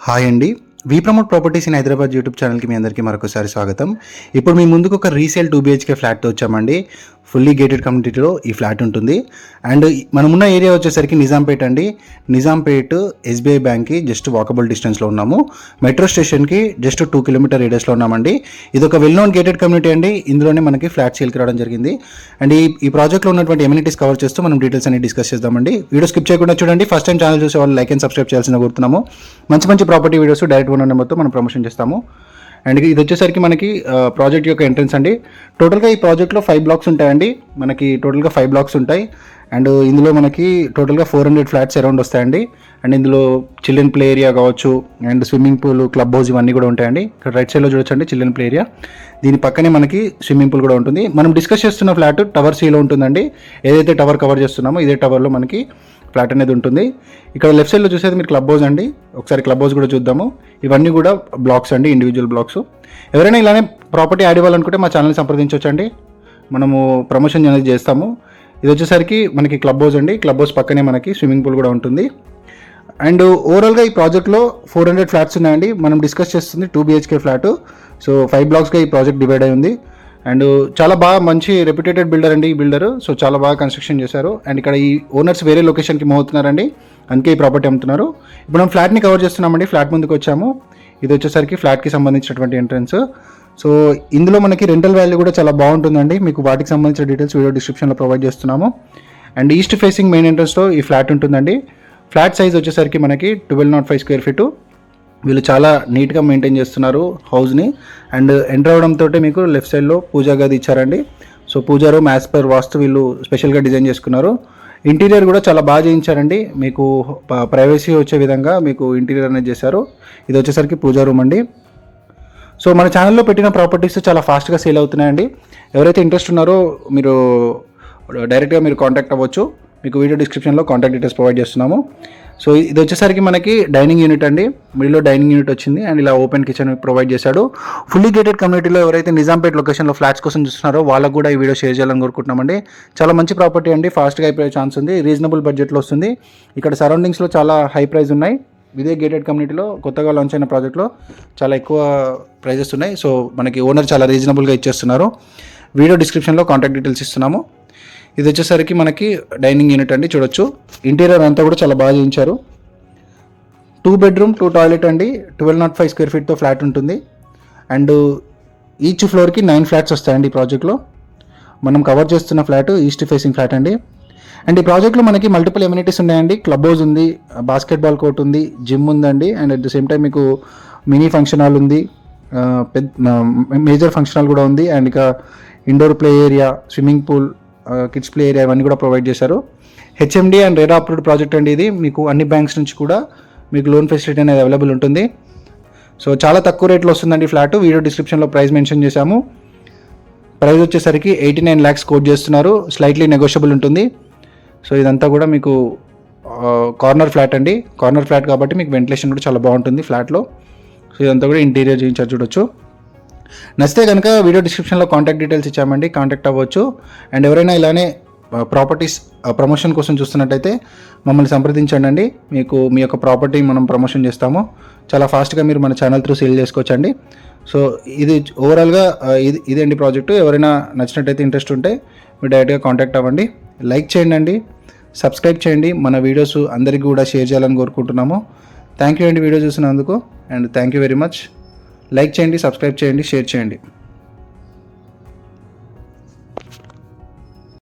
Hi అండి. We promote properties in Hyderabad YouTube ఛానల్కి మీ అందరికీ మరొకసారి స్వాగతం. ఇప్పుడు మీ ముందుకు ఒక రీసేల్ 2 BHK ఫ్లాట్తో వచ్చామండి. ఫుల్లీ గేటెడ్ కమ్యూనిటీలో ఈ ఫ్లాట్ ఉంటుంది. అండ్ మనమున్న ఏరియా వచ్చేసరికి నిజాంపేట్ అండి. నిజాంపేట్ SBI బ్యాంక్కి జస్ట్ వాకబుల్ డిస్టెన్స్లో ఉన్నాము. మెట్రో స్టేషన్కి జస్ట్ 2 కిలోమీటర్ రేడియస్లో ఉన్నామండి. ఇది ఒక వెల్ నోన్ గేటెడ్ కమ్యూనిటీ అండి. ఇందులోనే మనకి ఫ్లాట్ సేల్కి రావడం జరిగింది. అండ్ ఈ ప్రాజెక్ట్లో ఉన్నటువంటి ఎమ్యూనిటీస్ కవర్ చేస్తూ మనం డీటెయిల్స్ అన్ని డిస్కస్ చేద్దామండి. వీడియో స్కిప్ చేయకుండా చూడండి. ఫస్ట్ టైం ఛానల్ చూసే వాళ్ళు లైక్ అండ్ సబ్స్క్రైబ్ చేయాల్సిన కోరుతున్నాము. మంచి ప్రాపర్టీ వీడియోస్ డైరెక్ట్ ఓనర్ నెంబర్తో మనం ప్రమోషన్ చేస్తాము. అండ్ ఇది వచ్చేసరికి మనకి ప్రాజెక్ట్ యొక్క ఎంట్రన్స్ అండి. టోటల్గా ఈ ప్రాజెక్ట్లో 5 బ్లాక్స్ ఉంటాయండి. మనకి టోటల్గా 5 బ్లాక్స్ ఉంటాయి. అండ్ ఇందులో మనకి టోటల్గా 400 ఫ్లాట్స్ అరౌండ్ వస్తాయండి. అండ్ ఇందులో చిల్డ్రన్ ప్లే ఏరియా కావచ్చు, and swimming pool, club house ఇవన్నీ కూడా ఉంటాయండి. ఇక్కడ రైట్ సైడ్లో చూడొచ్చండి చిల్డ్రన్ ప్లే ఏరియా. దీని పక్కనే మనకి స్విమ్మింగ్ పూల్ కూడా ఉంటుంది. మనం డిస్కస్ చేస్తున్న ఫ్లాట్ టవర్ Cలో ఉంటుందండి. ఏదైతే టవర్ కవర్ చేస్తున్నామో ఇదే టవర్లో మనకి ఫ్లాట్ అనేది ఉంటుంది. ఇక్కడ లెఫ్ట్ సైడ్లో చూసేది మీరు క్లబ్ హౌస్ అండి. ఒకసారి క్లబ్ హౌస్ కూడా చూద్దాము. ఇవన్నీ కూడా బ్లాక్స్ అండి, ఇండివిజువల్ బ్లాక్స్. ఎవరైనా ఇలానే ప్రాపర్టీ యాడ్ ఇవ్వాలనుకుంటే మా ఛానల్ని సంప్రదించవచ్చండి. మనము ప్రమోషన్ అనేది చేస్తాము. ఇది వచ్చేసరికి మనకి క్లబ్ హౌస్ అండి. క్లబ్ హౌస్ పక్కనే మనకి స్విమ్మింగ్ పూల్ కూడా ఉంటుంది. అండ్ ఓవరాల్గా ఈ ప్రాజెక్ట్లో 400 ఫ్లాట్స్ ఉన్నాయండి. మనం డిస్కస్ చేస్తుంది 2 BHK ఫ్లాట్. సో 5 బ్లాక్స్గా ఈ ప్రాజెక్ట్ డివైడ్ అయి ఉంది. అండ్ చాలా బాగా మంచి రెప్యుటేటెడ్ బిల్డర్ అండి ఈ బిల్డర్. సో చాలా బాగా కన్స్ట్రక్షన్ చేశారు. అండ్ ఇక్కడ ఈ ఓనర్స్ వేరే లొకేషన్కి మూవ్ అవుతున్నారండి, అందుకే ఈ ప్రాపర్టీ అమ్ముతున్నారు. ఇప్పుడు మనం ఫ్లాట్ని కవర్ చేస్తున్నామండి. ఫ్లాట్ ముందుకు వచ్చాము. ఇది వచ్చేసరికి ఫ్లాట్కి సంబంధించినటువంటి ఎంట్రన్స్. సో ఇందులో మనకి రెంటల్ వాల్యూ కూడా చాలా బాగుంటుందండి. మీకు వాటికి సంబంధించిన డీటెయిల్స్ వీడియో డిస్క్రిప్షన్లో ప్రొవైడ్ చేస్తున్నాము. అండ్ ఈస్ట్ ఫేసింగ్ మెయిన్ ఎంట్రన్స్లో ఈ ఫ్లాట్ ఉంటుందండి. ఫ్లాట్ సైజ్ వచ్చేసరికి మనకి 1205 స్క్వేర్ ఫీటు. వీళ్ళు చాలా నీట్గా మెయింటైన్ చేస్తున్నారు హౌస్ని. అండ్ ఎంటర్ అవడంతో మీకు లెఫ్ట్ సైడ్లో పూజా గది ఇచ్చారండి. సో పూజా రూమ్ యాజ్ పర్ వాస్తు వీళ్ళు స్పెషల్గా డిజైన్ చేసుకున్నారు. ఇంటీరియర్ కూడా చాలా బాగా చేయించారండి. మీకు ప్రైవసీ వచ్చే విధంగా మీకు ఇంటీరియర్ అనేది చేశారు. ఇది వచ్చేసరికి పూజా రూమ్ అండి. సో మన ఛానల్లో పెట్టిన ప్రాపర్టీస్ చాలా ఫాస్ట్గా సేల్ అవుతున్నాయండి. ఎవరైతే ఇంట్రెస్ట్ ఉన్నారో మీరు డైరెక్ట్గా మీరు కాంటాక్ట్ అవ్వచ్చు. మీకు వీడియో డిస్క్రిప్షన్లో కాంటాక్ట్ డీటెయిల్స్ ప్రొవైడ్ చేస్తున్నాము. సో ఇది వచ్చేసరికి మనకి డైనింగ్ యూనిట్ అండి. మిడిల్లో డైనింగ్ యూనిట్ వచ్చింది. అండ్ ఇలా ఓపెన్ కిచెన్ ప్రొవైడ్ చేశాడు. ఫుల్లీ గేటెడ్ కమ్యూనిటీలో ఎవరైతే నిజాంపేట్ లొకేషన్లో ఫ్లాట్స్ కోసం చూస్తున్నారో వాళ్ళకు కూడా ఈ వీడియో షేర్ చేయాలని కోరుకుంటున్నామండి. చాలా మంచి ప్రాపర్టీ అండి. ఫాస్ట్గా అయిపోయే ఛాన్స్ ఉంది. రీజనబుల్ బడ్జెట్లో వస్తుంది. ఇక్కడ సరౌండింగ్స్లో చాలా హై ప్రైస్ ఉన్నాయి. ఇదే గేటెడ్ కమ్యూనిటీలో కొత్తగా లాంచ్ అయిన ప్రాజెక్ట్లో చాలా ఎక్కువ ప్రైజెస్ ఉన్నాయి. సో మనకి ఓనర్ చాలా రీజనబుల్గా ఇచ్చేస్తున్నారు. వీడియో డిస్క్రిప్షన్లో కాంటాక్ట్ డీటెయిల్స్ ఇస్తున్నాము. ఇది వచ్చేసరికి మనకి డైనింగ్ యూనిట్ అండి. చూడొచ్చు ఇంటీరియర్ అంతా కూడా చాలా బాగా చేయించారు. 2 బెడ్రూమ్ 2 టాయిలెట్ అండి. 1205 స్క్వేర్ ఫీట్తో ఫ్లాట్ ఉంటుంది. అండ్ ఈచ్ ఫ్లోర్కి 9 ఫ్లాట్స్ వస్తాయండి ఈ ప్రాజెక్ట్లో. మనం కవర్ చేస్తున్న ఫ్లాట్ ఈస్ట్ ఫేసింగ్ ఫ్లాట్ అండి. అండ్ ఈ ప్రాజెక్ట్లో మనకి మల్టిపుల్ ఎమ్యూనిటీస్ ఉన్నాయండి. క్లబ్ హౌస్ ఉంది, బాస్కెట్బాల్ కోర్ట్ ఉంది, జిమ్ ఉందండి. And at the same time మీకు మినీ ఫంక్షన్ హాల్ ఉంది, మేజర్ ఫంక్షన్ హాల్ కూడా ఉంది. అండ్ ఇక indoor play area, swimming pool, kids play area ఇవన్నీ కూడా ప్రొవైడ్ చేశారు. HMD and RERA approved project అండి ఇది. మీకు అన్ని బ్యాంక్స్ నుంచి కూడా మీకు లోన్ ఫెసిలిటీ అనేది అవైలబుల్ ఉంటుంది. సో చాలా తక్కువ రేట్లో వస్తుందండి ఫ్లాట్. వీడియో డిస్క్రిప్షన్లో ప్రైస్ మెన్షన్ చేశాము. ప్రైస్ వచ్చేసరికి 89 lakhs కోట్ చేస్తున్నారు. స్లైట్లీ నెగోషియబుల్ ఉంటుంది. సో ఇదంతా కూడా మీకు కార్నర్ ఫ్లాట్ అండి. కార్నర్ ఫ్లాట్ కాబట్టి మీకు వెంటిలేషన్ కూడా చాలా బాగుంటుంది ఫ్లాట్లో. సో ఇదంతా కూడా ఇంటీరియర్ చేయించారు చూడొచ్చు. నచ్చితే కనుక వీడియో డిస్క్రిప్షన్లో కాంటాక్ట్ డీటెయిల్స్ ఇచ్చామండి, కాంటాక్ట్ అవ్వచ్చు. అండ్ ఎవరైనా ఇలానే ప్రాపర్టీస్ ప్రమోషన్ కోసం చూస్తున్నట్టయితే మమ్మల్ని సంప్రదించండి అండి. మీకు మీ యొక్క ప్రాపర్టీ మనం ప్రమోషన్ చేస్తాము. చాలా ఫాస్ట్గా మీరు మన ఛానల్ త్రూ సేల్ చేసుకోవచ్చండి. సో ఇది ఓవరాల్గా ఇదండి ప్రాజెక్టు. ఎవరైనా నచ్చినట్టయితే ఇంట్రెస్ట్ ఉంటే మీరు డైరెక్ట్గా కాంటాక్ట్ అవ్వండి. లైక్ చేయండి అండి, సబ్స్క్రైబ్ చేయండి. మన వీడియోస్ అందరికీ కూడా షేర్ చేయాలని కోరుకుంటున్నాము. థ్యాంక్ యూ అండి వీడియో చూసినందుకు. And thank you very much. Like చేయండి, సబ్స్క్రైబ్ చేయండి, షేర్ చేయండి.